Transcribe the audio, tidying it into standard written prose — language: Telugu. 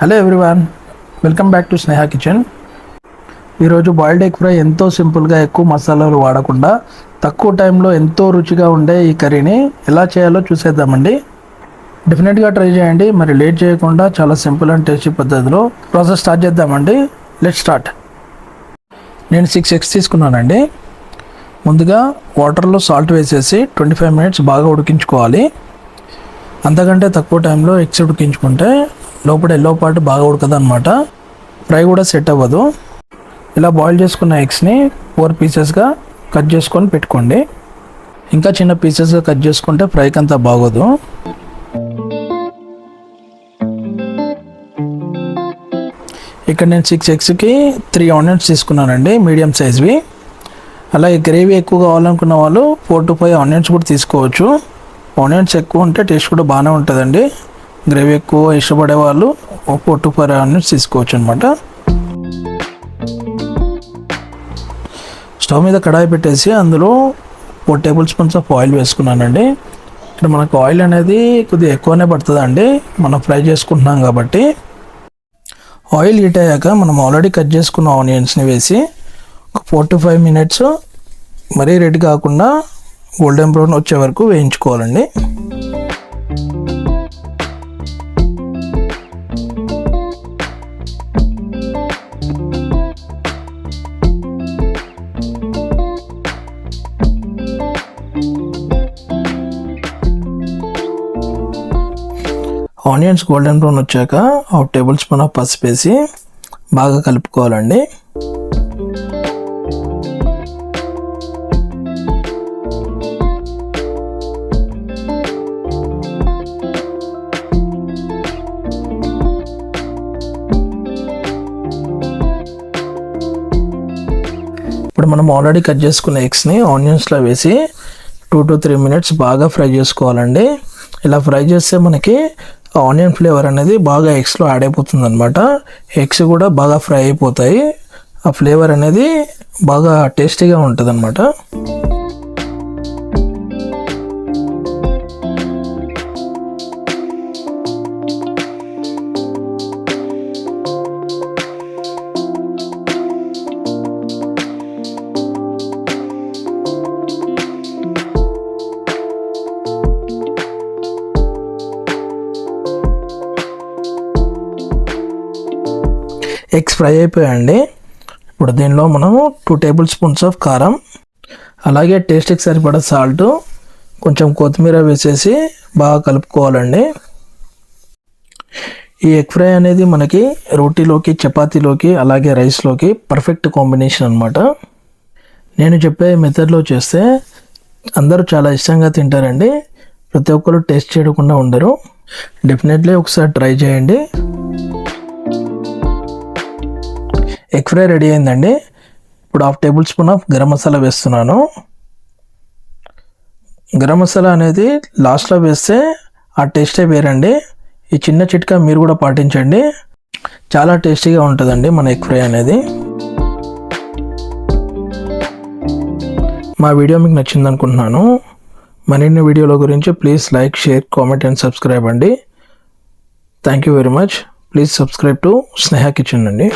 Hello everyone, welcome back to Sneha kitchen. ఈరోజు బాయిల్డ్ ఎగ్ ఫ్రై ఎంతో సింపుల్గా, ఎక్కువ మసాలాలు వాడకుండా తక్కువ టైంలో ఎంతో రుచిగా ఉండే ఈ కర్రీని ఎలా చేయాలో చూసేద్దామండి. డెఫినెట్గా ట్రై చేయండి. మరి లేట్ చేయకుండా చాలా సింపుల్ అండ్ టేస్టీ పద్ధతిలో ప్రాసెస్ స్టార్ట్ చేద్దామండి. Let start. నేను 6 eggs తీసుకున్నానండి. ముందుగా వాటర్లో సాల్ట్ వేసేసి 25 minutes బాగా ఉడికించుకోవాలి. అంతకంటే తక్కువ టైంలో ఎగ్స్ ఉడికించుకుంటే లోపల ఎల్లో పార్ట్ బాగా ఉడకదు అనమాట, ఫ్రై కూడా సెట్ అవ్వదు. ఇలా బాయిల్ చేసుకున్న ఎగ్స్ని 4 పీసెస్గా కట్ చేసుకొని పెట్టుకోండి. ఇంకా చిన్న పీసెస్గా కట్ చేసుకుంటే ఫ్రైకి అంతా బాగోదు. ఇక్కడ నేను 6 eggsకి 3 onions తీసుకున్నానండి, మీడియం సైజ్వి. అలాగే గ్రేవీ ఎక్కువ కావాలనుకున్న వాళ్ళు 4 to 5 onions కూడా తీసుకోవచ్చు. ఆనియన్స్ ఎక్కువ ఉంటే టేస్ట్ కూడా బాగానే ఉంటుందండి. గ్రేవీ ఎక్కువ ఇష్టపడే వాళ్ళు 4 to 5 onions తీసుకోవచ్చు అనమాట. స్టవ్ మీద కడాయి పెట్టేసి అందులో 4 tablespoons ఆఫ్ ఆయిల్ వేసుకున్నానండి. ఇక్కడ మనకు ఆయిల్ అనేది కొద్దిగా ఎక్కువనే పడుతుందండి, మనం ఫ్రై చేసుకుంటున్నాం కాబట్టి. ఆయిల్ హీట్ అయ్యాక మనం ఆల్రెడీ కట్ చేసుకున్న ఆనియన్స్ని వేసి ఒక 4 to 5 minutes మరీ రెడ్ కాకుండా గోల్డెన్ బ్రౌన్ వచ్చే వరకు వేయించుకోవాలండి. ఆనియన్స్ గోల్డెన్ బ్రౌన్ వచ్చాక 1 tablespoon ఆఫ్ పసుపు వేసి బాగా కలుపుకోవాలండి. ఇప్పుడు మనం ఆల్రెడీ కట్ చేసుకున్న ఎగ్స్ని ఆనియన్స్లో వేసి 2 to 3 minutes బాగా ఫ్రై చేసుకోవాలండి. ఇలా ఫ్రై చేస్తే మనకి ఆనియన్ ఫ్లేవర్ అనేది బాగా ఎగ్స్లో యాడ్ అయిపోతుంది అనమాట. ఎగ్స్ కూడా బాగా ఫ్రై అయిపోతాయి, ఆ ఫ్లేవర్ అనేది బాగా టేస్టీగా ఉంటుంది అనమాట. ఎగ్స్ ఫ్రై అయిపోయాయండి. ఇప్పుడు దీనిలో మనము 2 tablespoons ఆఫ్ కారం, అలాగే టేస్ట్కి సరిపడా సాల్ట్, కొంచెం కొత్తిమీర వేసేసి బాగా కలుపుకోవాలండి. ఈ ఎగ్ ఫ్రై అనేది మనకి రోటీలోకి, చపాతీలోకి, అలాగే రైస్లోకి పర్ఫెక్ట్ కాంబినేషన్ అనమాట. నేను చెప్పే మెథడ్లో చేస్తే అందరూ చాలా ఇష్టంగా తింటారండి. ప్రతి ఒక్కరు టేస్ట్ చేయకుండా ఉండరు. డెఫినెట్లీ ఒకసారి ట్రై చేయండి. ఎగ్ ఫ్రై రెడీ అయిందండి. ఇప్పుడు 1/2 tablespoon ఆఫ్ గరం మసాలా వేస్తున్నాను. గరం మసాలా అనేది లాస్ట్లో వేస్తే ఆ టేస్టే వేరండి. ఈ చిన్న చిట్కా మీరు కూడా పాటించండి, చాలా టేస్టీగా ఉంటుందండి మన ఎగ్ ఫ్రై అనేది. మా వీడియో మీకు నచ్చింది అనుకుంటున్నాను. మరిన్ని వీడియోల గురించి please like, share, comment and subscribe అండి. Thank you very much. Please subscribe to Sneha kitchen అండి.